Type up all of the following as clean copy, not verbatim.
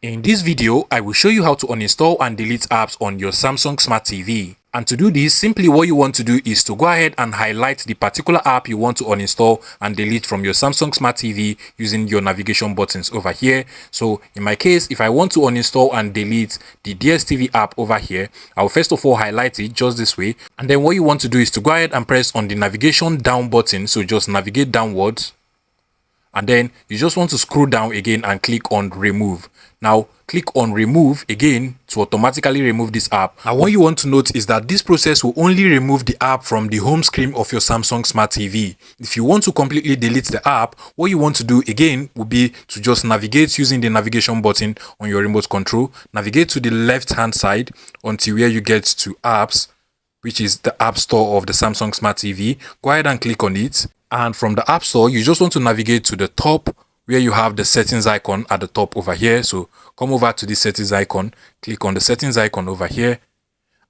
In this video, I will show you how to uninstall and delete apps on your Samsung Smart TV. And to do this, simply what you want to do is to go ahead and highlight the particular app you want to uninstall and delete from your Samsung Smart TV using your navigation buttons over here. So in my case, if I want to uninstall and delete the DSTV app over here, I'll first of all highlight it just this way. And then what you want to do is to go ahead and press on the navigation down button. So just navigate downwards. And then you just want to scroll down again and click on remove. Now click on remove again to automatically remove this app. Now what you want to note is that this process will only remove the app from the home screen of your Samsung Smart TV. If you want to completely delete the app, what you want to do again will be to just navigate using the navigation button on your remote control. Navigate to the left hand side until where you get to apps, which is the app store of the Samsung Smart TV. Go ahead and click on it. And from the app store, you just want to navigate to the top where you have the settings icon at the top over here. So come over to the settings icon, click on the settings icon over here.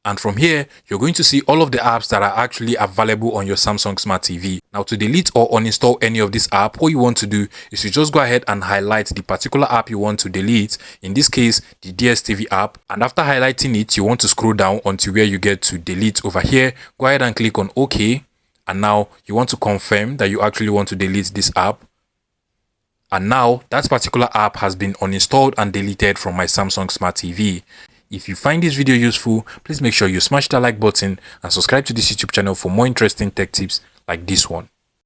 And from here, you're going to see all of the apps that are actually available on your Samsung Smart TV. Now to delete or uninstall any of this app, what you want to do is you just go ahead and highlight the particular app you want to delete. In this case, the DSTV app. And after highlighting it, you want to scroll down until where you get to delete over here. Go ahead and click on OK. And now you want to confirm that you actually want to delete this app. And now that particular app has been uninstalled and deleted from my Samsung Smart TV. If you find this video useful, please make sure you smash that like button and subscribe to this YouTube channel for more interesting tech tips like this one.